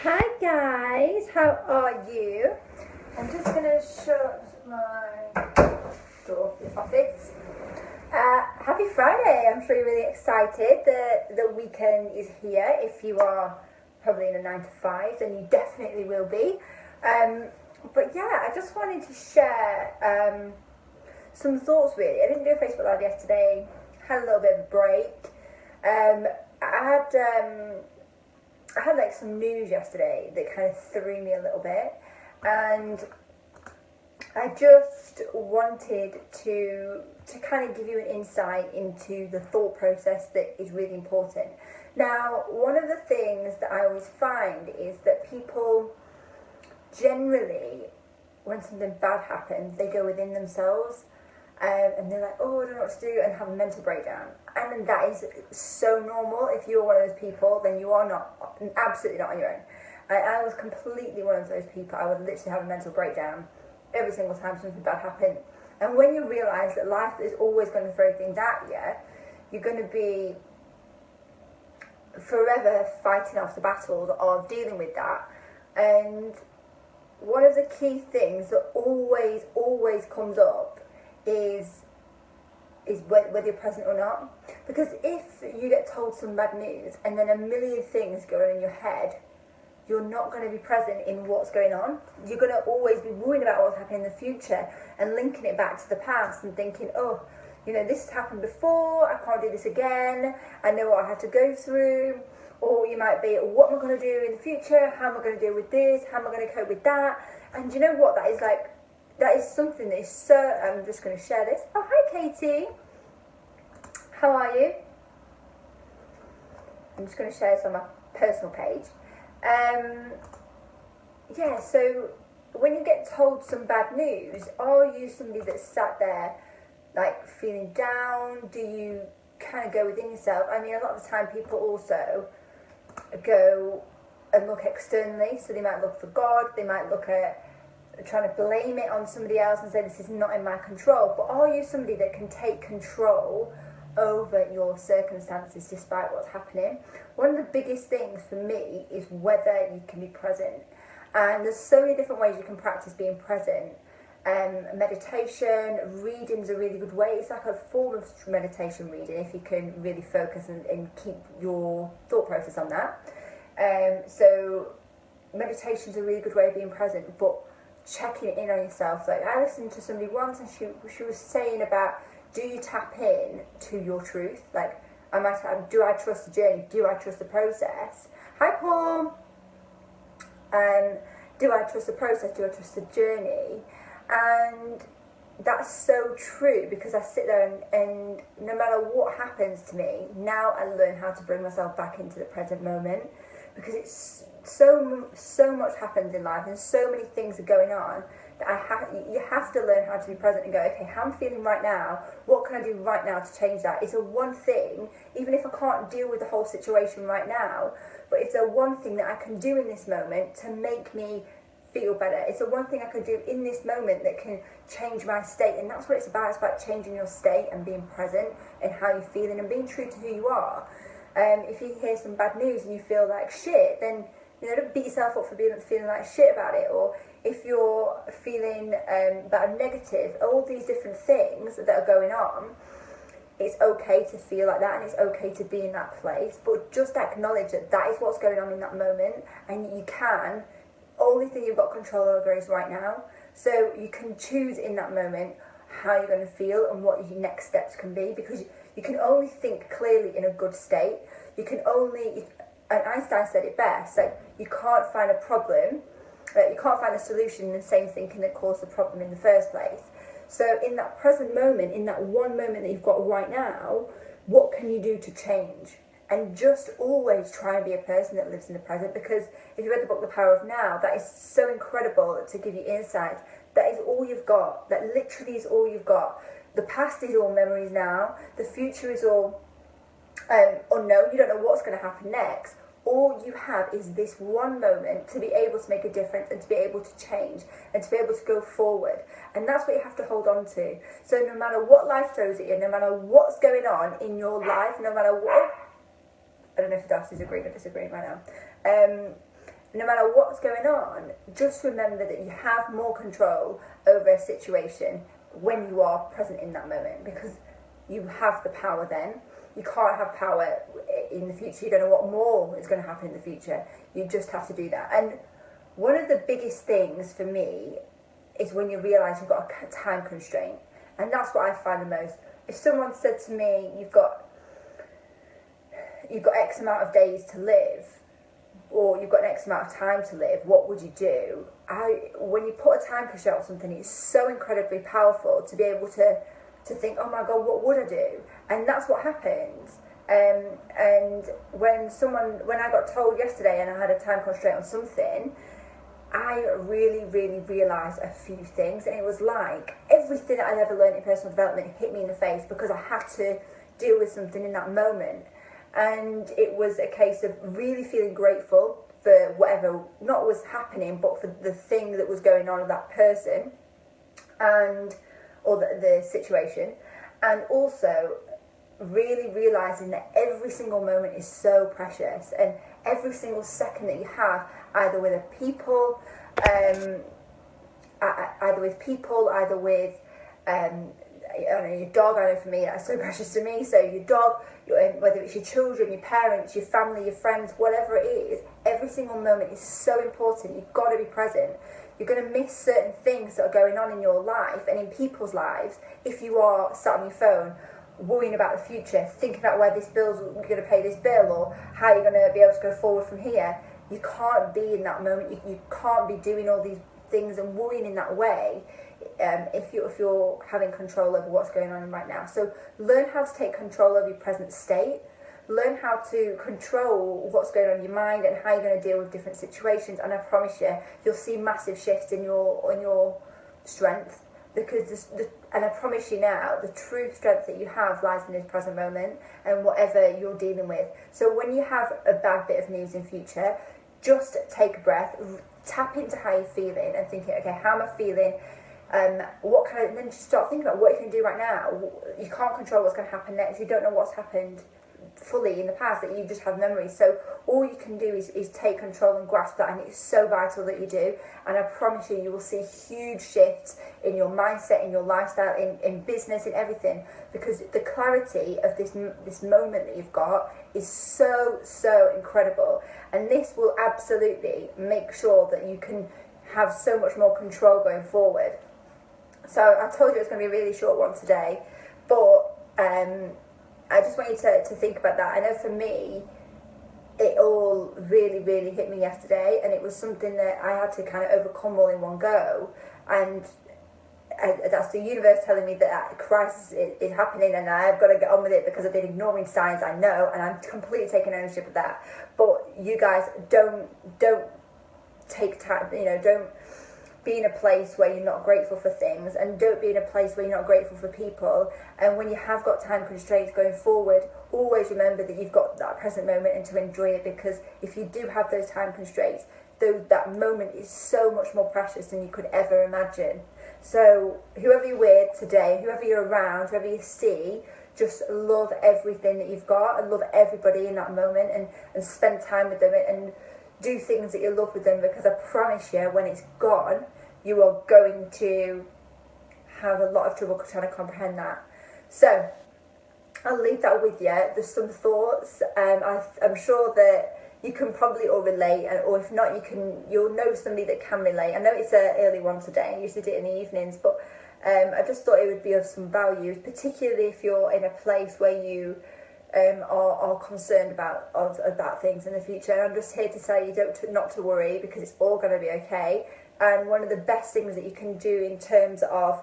Hi guys, how are you? I'm just gonna shut my door of the office. Happy Friday! I'm sure you're really excited that the weekend is here. If you are probably in a 9 to 5, then you definitely will be. But yeah, I just wanted to share some thoughts really. I didn't do a Facebook Live yesterday, had a little bit of a break. I had like some news yesterday that kind of threw me a little bit, and I just wanted to kind of give you an insight into the thought process that is really important. Now, one of the things that I always find is that people generally, when something bad happens, they go within themselves and they're like, oh, I don't know what to do, and have a mental breakdown. And that is so normal. If you're one of those people, then you are absolutely not on your own. I was completely one of those people. I would literally have a mental breakdown every single time something bad happened. And when you realise that life is always going to throw things at you, you're going to be forever fighting off the battles of dealing with that. And one of the key things that always comes up is whether you're present or not. Because if you get told some bad news and then a million things go on in your head, you're not going to be present in what's going on. You're going to always be worried about what's happening in the future and linking it back to the past and thinking, oh, this has happened before, I can't do this again, I know what I had to go through. Or you might be, what am I going to do in the future? How am I going to deal with this? How am I going to cope with that? And you know what? That is something that is so... I'm just going to share this. Oh, hi, Katie. How are you? I'm just going to share this on my personal page. Yeah, so when you get told some bad news, are you somebody that's sat there, like, feeling down? Do you kind of go within yourself? I mean, a lot of the time people also go and look externally. So they might look for God, they might look at trying to blame it on somebody else and say this is not in my control. But are you somebody that can take control over your circumstances despite what's happening? One of the biggest things for me is whether you can be present. And there's so many different ways you can practice being present. Meditation, reading's a really good way. It's like a form of meditation reading if you can really focus and keep your thought process on that. So meditation's a really good way of being present, but checking in on yourself. Like, I listened to somebody once and she was saying about, do you tap in to your truth? Like, do I trust the journey? Do I trust the process? Hi, Paul. Do I trust the process? Do I trust the journey? And that's so true, because I sit there and no matter what happens to me, now I learn how to bring myself back into the present moment, because it's so much happens in life and so many things are going on that you have to learn how to be present and go, okay, how I'm feeling right now, what can I do right now to change that? It's a one thing, even if I can't deal with the whole situation right now, but it's a one thing that I can do in this moment to make me feel better. It's the one thing I could do in this moment that can change my state. And that's what it's about. It's about changing your state and being present and how you're feeling and being true to who you are. If you hear some bad news and you feel like shit, then don't beat yourself up for feeling like shit about it. Or if you're feeling bad, negative, all these different things that are going on, it's okay to feel like that and it's okay to be in that place, but just acknowledge that that is what's going on in that moment. And you can, only thing you've got control over is right now. So you can choose in that moment how you're going to feel and what your next steps can be, because you can only think clearly in a good state. And Einstein said it best, like, you can't find a problem, you can't find a solution in the same thinking that caused the problem in the first place. So in that present moment, in that one moment that you've got right now, what can you do to change? And just always try and be a person that lives in the present, because if you read the book The Power of Now, that is so incredible to give you insights. That is all you've got. That literally is all you've got. The past is all memories now. The future is all unknown. You don't know what's going to happen next. All you have is this one moment to be able to make a difference and to be able to change and to be able to go forward. And that's what you have to hold on to. So no matter what life throws at you, no matter what's going on in your life, no matter what... I don't know if the dust is agreeing or disagreeing right now. no matter what's going on, just remember that you have more control over a situation when you are present in that moment, because you have the power then. You can't have power in the future. You don't know what more is going to happen in the future. You just have to do that. And one of the biggest things for me is when you realise you've got a time constraint. And that's what I find the most. If someone said to me, you've got X amount of days to live, or you've got an X amount of time to live, what would you do? When you put a time constraint on something, it's so incredibly powerful to be able to think, oh my God, what would I do? And that's what happens. And when I got told yesterday and I had a time constraint on something, I really, really realised a few things. And it was like everything that I'd ever learned in personal development hit me in the face, because I had to deal with something in that moment. And it was a case of really feeling grateful for whatever not was happening, but for the thing that was going on with that person or the situation. And also really realising that every single moment is so precious, and every single second that you have, either with people, either with your dog. I know for me that's so precious to me. So your dog, whether it's your children, your parents, your family, your friends, whatever it is, every single moment is so important. You've got to be present. You're going to miss certain things that are going on in your life and in people's lives if you are sat on your phone worrying about the future, thinking about where you're going to pay this bill, or how you're going to be able to go forward from here. You can't be in that moment. You can't be doing all these things and worrying in that way if you're having control over what's going on right now. So learn how to take control of your present state. Learn how to control what's going on in your mind and how you're going to deal with different situations. And I promise you, you'll see massive shifts in your strength. Because and I promise you now, the true strength that you have lies in this present moment and whatever you're dealing with. So when you have a bad bit of news in future, just take a breath, tap into how you're feeling and thinking, okay, how am I feeling? And then just start thinking about what you can do right now. You can't control what's going to happen next. You don't know what's happened fully in the past, that you just have memories. So all you can do is take control and grasp that, and it's so vital that you do. And I promise you, you will see huge shifts in your mindset, in your lifestyle, in business, in everything, because the clarity of this moment that you've got is so incredible. And this will absolutely make sure that you can have so much more control going forward. So I told you it was going to be a really short one today, but I just want you to think about that. I know for me, it all really, really hit me yesterday, and it was something that I had to kind of overcome all in one go. And that's the universe telling me that a crisis is happening, and I've got to get on with it because I've been ignoring signs, I know, and I'm completely taking ownership of that. But you guys, don't take time, don't be in a place where you're not grateful for things, and don't be in a place where you're not grateful for people. And when you have got time constraints going forward, always remember that you've got that present moment and to enjoy it, because if you do have those time constraints, that moment is so much more precious than you could ever imagine. So whoever you're with today, whoever you're around, whoever you see, just love everything that you've got and love everybody in that moment, and spend time with them and do things that you love with them, because I promise you, when it's gone, you are going to have a lot of trouble trying to comprehend that. So I'll leave that with you. There's some thoughts. I'm sure that you can probably all relate, or if not, you'll know somebody that can relate. I know it's an early one today. I usually do it in the evenings, but I just thought it would be of some value, particularly if you're in a place where you are concerned about things in the future. And I'm just here to tell you not to worry, because it's all going to be okay. And one of the best things that you can do in terms of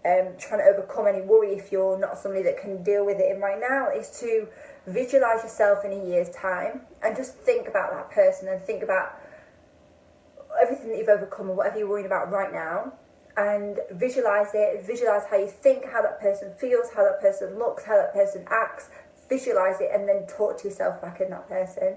trying to overcome any worry, if you're not somebody that can deal with it right now, is to visualize yourself in a year's time, and just think about that person and think about everything that you've overcome and whatever you're worrying about right now, and visualize it. Visualize how you think, how that person feels, how that person looks, how that person acts. Visualize it, and then talk to yourself back in that person.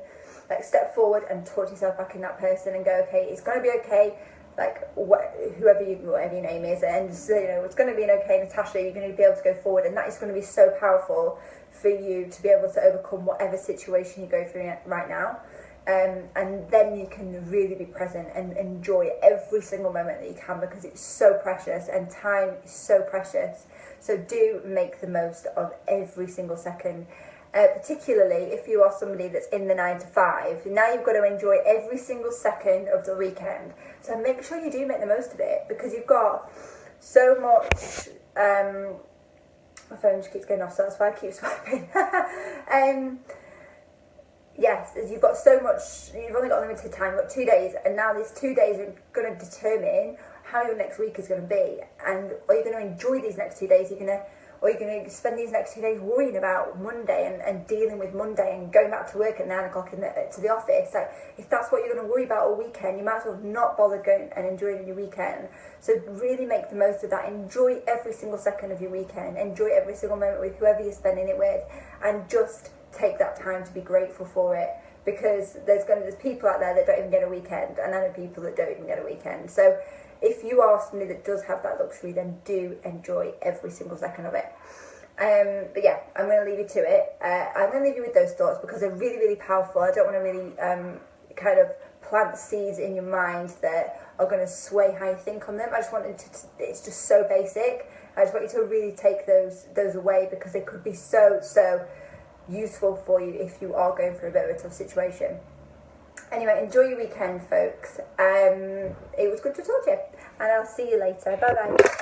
Like, step forward and talk to yourself back in that person and go, okay, it's going to be okay. Like, whatever your name is, and it's going to be okay, Natasha. You're going to be able to go forward, and that is going to be so powerful for you to be able to overcome whatever situation you go through right now. and then you can really be present and enjoy every single moment that you can, because it's so precious and time is so precious. So do make the most of every single second, particularly if you are somebody that's in the 9 to 5. Now you've got to enjoy every single second of the weekend. So make sure you do make the most of it, because you've got so much. My phone just keeps going off, so that's why I keep swiping. Yes, you've got so much, you've only got limited time, you've got 2 days, and now these 2 days are going to determine how your next week is going to be. And are you going to enjoy these next 2 days? Or are you going to spend these next 2 days worrying about Monday and dealing with Monday and going back to work at 9 o'clock to the office? Like, if that's what you're going to worry about all weekend, you might as well not bother going and enjoying your weekend. So really make the most of that. Enjoy every single second of your weekend. Enjoy every single moment with whoever you're spending it with, and just take that time to be grateful for it, because there's people out there that don't even get a weekend, and I know people that don't even get a weekend. So if you are somebody that does have that luxury, then do enjoy every single second of it. But yeah, I'm going to leave you to it. I'm going to leave you with those thoughts because they're really, really powerful. I don't want to really kind of plant seeds in your mind that are going to sway how you think on them. I just wanted to, it's just so basic. I just want you to really take those away, because they could be so useful for you if you are going through a bit of a tough situation. Anyway, enjoy your weekend, folks. It was good to talk to you, and I'll see you later. Bye bye.